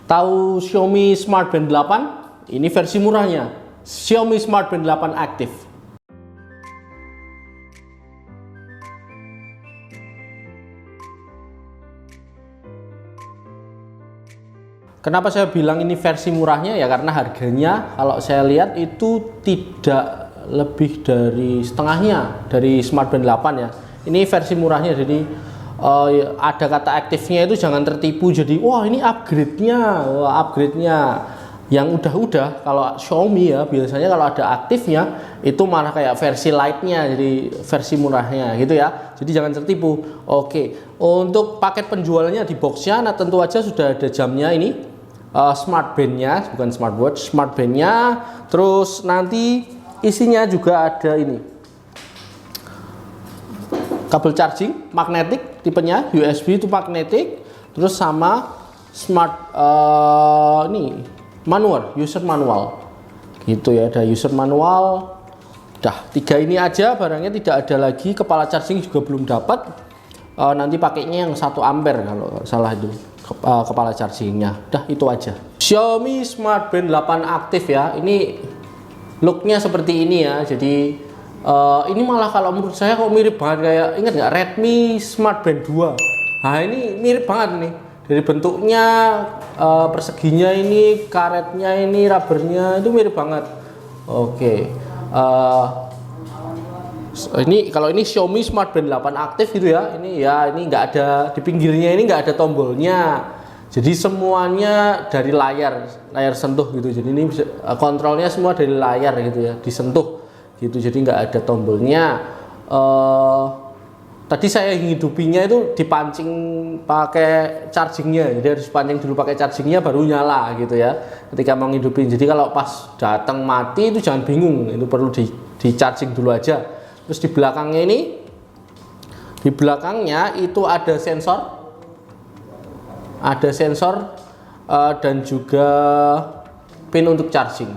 Tahu Xiaomi Smart Band 8? Ini versi murahnya, Xiaomi Smart Band 8 Active. Kenapa saya bilang ini versi murahnya? Ya karena harganya kalau saya lihat itu tidak lebih dari setengahnya dari Smart Band 8 ya. Ini versi murahnya, jadi ada kata aktifnya itu jangan tertipu. Jadi wah ini upgrade-nya, yang udah kalau Xiaomi ya biasanya kalau ada aktifnya itu malah kayak versi light-nya, jadi versi murahnya gitu ya. Jadi jangan tertipu. Oke, untuk paket penjualannya di boxnya, nah tentu aja sudah ada jamnya ini, smart band-nya, bukan smartwatch, smart band-nya. Terus nanti isinya juga ada ini, kabel charging magnetik, tipenya USB itu magnetik, terus sama smart ini manual, user manual gitu ya, ada user manual. Dah 3 ini aja barangnya, tidak ada lagi. Kepala charging juga belum dapat, nanti pakainya yang 1 ampere kalau salah itu kepala chargingnya. Dah itu aja Xiaomi Smart Band 8 aktif ya. Ini looknya seperti ini ya. Jadi ini malah kalau menurut saya kok mirip banget kayak, ingat nggak Redmi Smart Band 2? Nah ini mirip banget nih dari bentuknya, perseginya ini, karetnya ini, rubbernya itu mirip banget. Oke, ini kalau ini Xiaomi Smart Band 8 aktif gitu ya. Ini ya, ini nggak ada di pinggirnya, ini nggak ada tombolnya. Jadi semuanya dari layar sentuh gitu. Jadi ini bisa, kontrolnya semua dari layar gitu ya, disentuh gitu. Jadi nggak ada tombolnya. Tadi saya hidupinya itu dipancing pakai chargingnya, jadi harus pancing dulu pakai chargingnya baru nyala gitu ya ketika mau ngidupin. Jadi kalau pas datang mati itu jangan bingung, itu perlu di charging dulu aja. Terus di belakangnya ini, di belakangnya itu ada sensor dan juga pin untuk charging.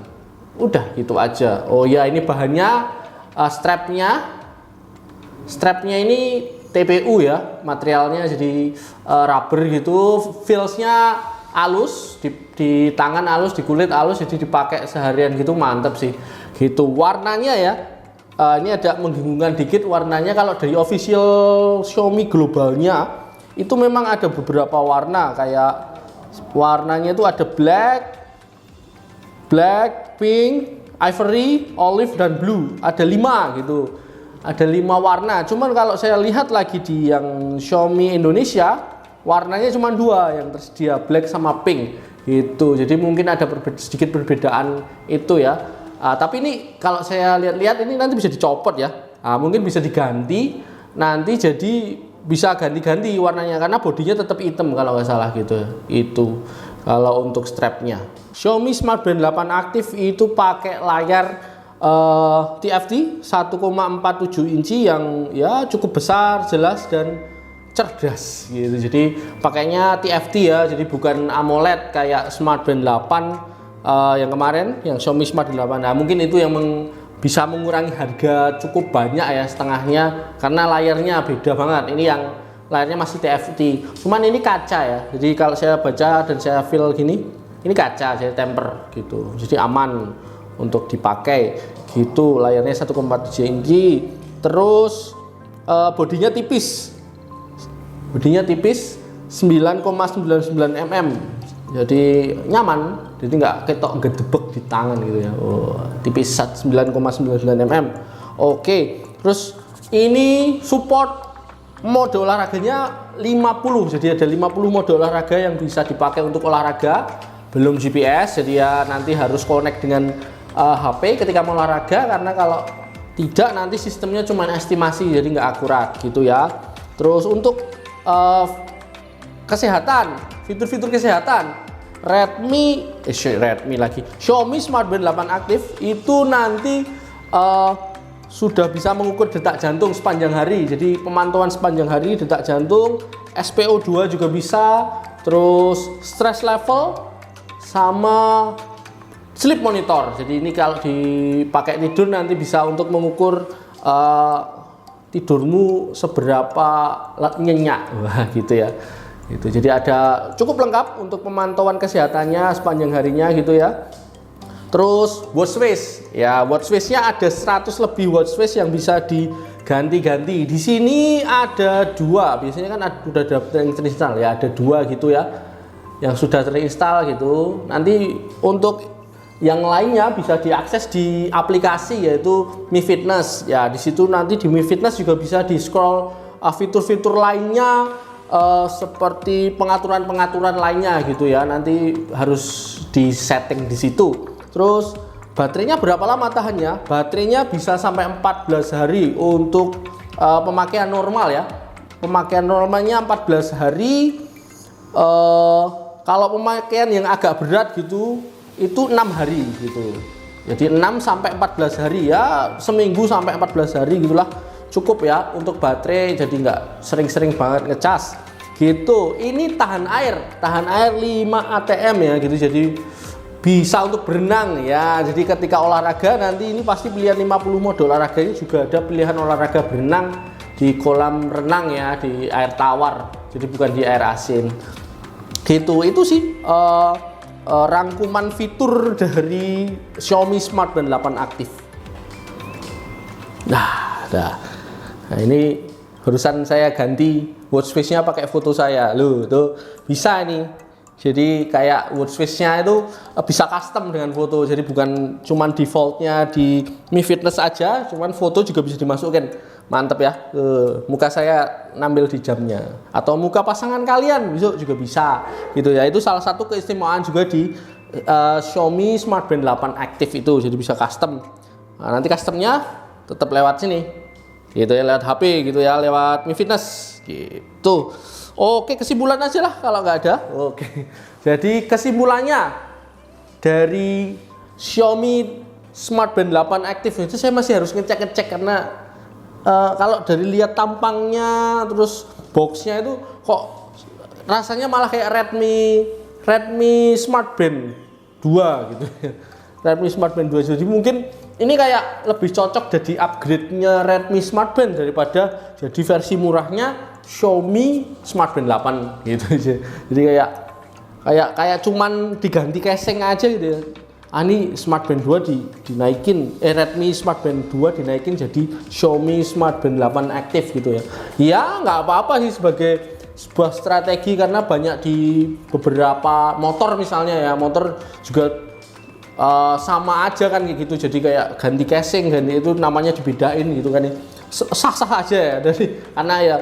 Udah gitu aja. Oh ya, ini bahannya, strapnya ini TPU ya materialnya, jadi rubber gitu. Feelsnya halus di tangan, halus di kulit, halus, jadi dipakai seharian gitu mantep sih gitu. Warnanya ya, ini ada membingungkan dikit warnanya. Kalau dari official Xiaomi globalnya itu memang ada beberapa warna, kayak warnanya itu ada black, pink, ivory, olive, dan blue. Ada 5 gitu. Ada 5 warna. Cuman kalau saya lihat lagi di yang Xiaomi Indonesia, warnanya cuma 2 yang tersedia, black sama pink gitu. Jadi mungkin ada sedikit perbedaan itu ya. Tapi ini kalau saya lihat-lihat ini nanti bisa dicopot ya. Mungkin bisa diganti nanti, jadi bisa ganti-ganti warnanya karena bodinya tetap hitam kalau nggak salah gitu. Itu kalau untuk strapnya. Xiaomi Smart Band 8 aktif itu pakai layar TFT 1,47 inci yang ya cukup besar, jelas, dan cerdas gitu. Jadi pakainya TFT ya, jadi bukan AMOLED kayak Smart Band 8 yang kemarin, yang Xiaomi Smart Band 8. Nah mungkin itu yang bisa mengurangi harga cukup banyak ya, setengahnya, karena layarnya beda banget. Ini yang layarnya masih TFT, cuman ini kaca ya. Jadi kalau saya baca dan saya feel gini, ini kaca, saya temper gitu, jadi aman untuk dipakai gitu. Layarnya 1,47 inci, terus bodinya tipis 9,99 mm, jadi nyaman, jadi nggak ketok ngedebek di tangan gitu ya. Tipis 9,99 mm. Oke, terus ini support mode olahraganya 50, jadi ada 50 mode olahraga yang bisa dipakai untuk olahraga. Belum GPS, jadi ya nanti harus connect dengan HP ketika mau olahraga, karena kalau tidak nanti sistemnya cuma estimasi, jadi nggak akurat gitu ya. Terus untuk kesehatan, fitur-fitur kesehatan, Xiaomi Smart Band 8 aktif itu nanti sudah bisa mengukur detak jantung sepanjang hari. Jadi pemantauan sepanjang hari detak jantung, SpO2 juga bisa, terus stress level sama sleep monitor. Jadi ini kalau dipakai tidur nanti bisa untuk mengukur tidurmu seberapa nyenyak, wah gitu ya. Itu jadi ada cukup lengkap untuk pemantauan kesehatannya sepanjang harinya gitu ya. Terus watch face, ya watch face-nya ada 100 lebih watch face yang bisa diganti-ganti. Di sini ada 2, biasanya kan udah ada yang terinstall ya, ada 2 gitu ya, yang sudah terinstall gitu. Nanti untuk yang lainnya bisa diakses di aplikasi yaitu Mi Fitness. Ya di situ nanti di Mi Fitness juga bisa di scroll fitur-fitur lainnya. Seperti pengaturan-pengaturan lainnya gitu ya, nanti harus di setting di situ. Terus baterainya berapa lama tahannya? Baterainya bisa sampai 14 hari untuk pemakaian normal ya. Pemakaian normalnya 14 hari. Kalau pemakaian yang agak berat gitu itu 6 hari gitu. Jadi 6 sampai 14 hari ya, seminggu sampai 14 hari gitulah. Cukup ya untuk baterai, jadi nggak sering-sering banget ngecas gitu. Ini tahan air 5 ATM ya gitu, jadi bisa untuk berenang ya. Jadi ketika olahraga nanti ini pasti pilihan 50 mode olahraga ini juga ada pilihan olahraga berenang di kolam renang ya, di air tawar, jadi bukan di air asin gitu. Itu sih rangkuman fitur dari Xiaomi Smart Band 8 Active. Nah ini barusan saya ganti watch face-nya pakai foto saya loh, tuh bisa nih. Jadi kayak watch face-nya itu bisa custom dengan foto, jadi bukan cuman defaultnya di Mi Fitness aja, cuman foto juga bisa dimasukkan. Mantep ya, muka saya nampil di jamnya atau muka pasangan kalian besok juga bisa gitu ya. Itu salah satu keistimewaan juga di Xiaomi Smart Band 8 Active itu, jadi bisa custom. Nah, nanti customnya tetap lewat sini gitu ya, lewat HP gitu ya, lewat Mi Fitness gitu. Oke, kesimpulan aja lah kalau nggak ada. Oke, jadi kesimpulannya dari Xiaomi Smart Band 8 Active itu saya masih harus ngecek karena kalau dari lihat tampangnya terus boxnya itu kok rasanya malah kayak Redmi Smart Band 2 gitu ya. Redmi Smart Band 2, jadi mungkin ini kayak lebih cocok jadi upgrade-nya Redmi Smart Band daripada jadi versi murahnya Xiaomi Smart Band 8 gitu aja. Jadi kayak cuman diganti casing aja gitu ya. Ini Smart Band 2 dinaikin, Redmi Smart Band 2 dinaikin jadi Xiaomi Smart Band 8 Active gitu ya. Ya nggak apa-apa sih sebagai sebuah strategi, karena banyak di beberapa motor misalnya ya, motor juga sama aja kan kayak gitu. Jadi kayak ganti casing, ganti itu namanya dibedain gitu kan ya. Sah-sah aja ya, dari karena ya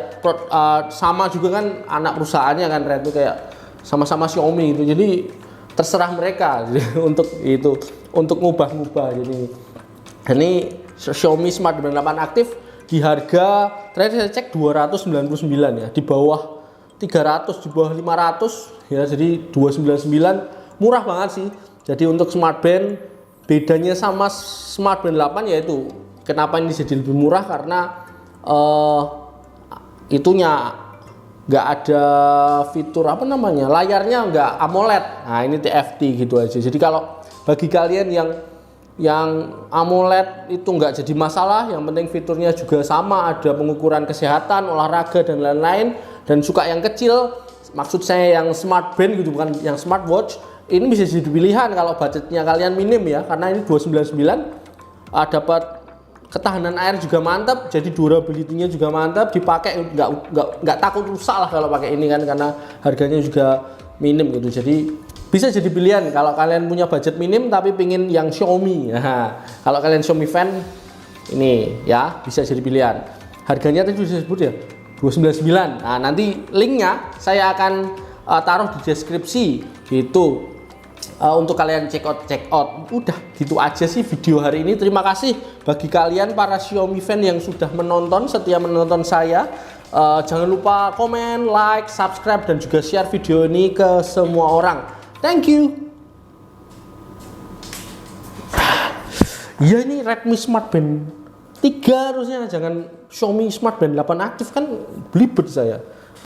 sama juga kan anak perusahaannya kan, Redmi kayak sama-sama Xiaomi gitu. Jadi terserah mereka untuk itu, untuk ngubah-ngubah. Jadi ini Xiaomi Smart Band 8 Active di harga terakhir saya cek 299 ya, di bawah 300, di bawah 500 ya, jadi 299 murah banget sih. Jadi untuk Smart Band bedanya sama Smart Band 8 yaitu kenapa ini jadi lebih murah, karena itunya nggak ada fitur apa namanya, layarnya nggak AMOLED. Nah ini TFT gitu aja. Jadi kalau bagi kalian yang AMOLED itu nggak jadi masalah, yang penting fiturnya juga sama, ada pengukuran kesehatan, olahraga dan lain-lain, dan suka yang kecil, maksud saya yang Smart Band gitu, bukan yang smartwatch, ini bisa jadi pilihan kalau budgetnya kalian minim ya, karena ini 299 dapat ketahanan air juga mantap, jadi durability-nya juga mantap, dipakai nggak takut rusak lah kalau pakai ini kan, karena harganya juga minim gitu. Jadi bisa jadi pilihan kalau kalian punya budget minim tapi pingin yang Xiaomi. Nah, kalau kalian Xiaomi fan ini ya bisa jadi pilihan. Harganya tadi sudah disebut ya, 299. Nah, nanti linknya saya akan taruh di deskripsi gitu. Untuk kalian check out. Udah gitu aja sih video hari ini. Terima kasih bagi kalian para Xiaomi fan yang sudah setia menonton saya. Jangan lupa komen, like, subscribe, dan juga share video ini ke semua orang. Thank you. Ya ini Redmi Smart Band 3 harusnya, jangan Xiaomi Smart Band 8 Active, kan belibet saya.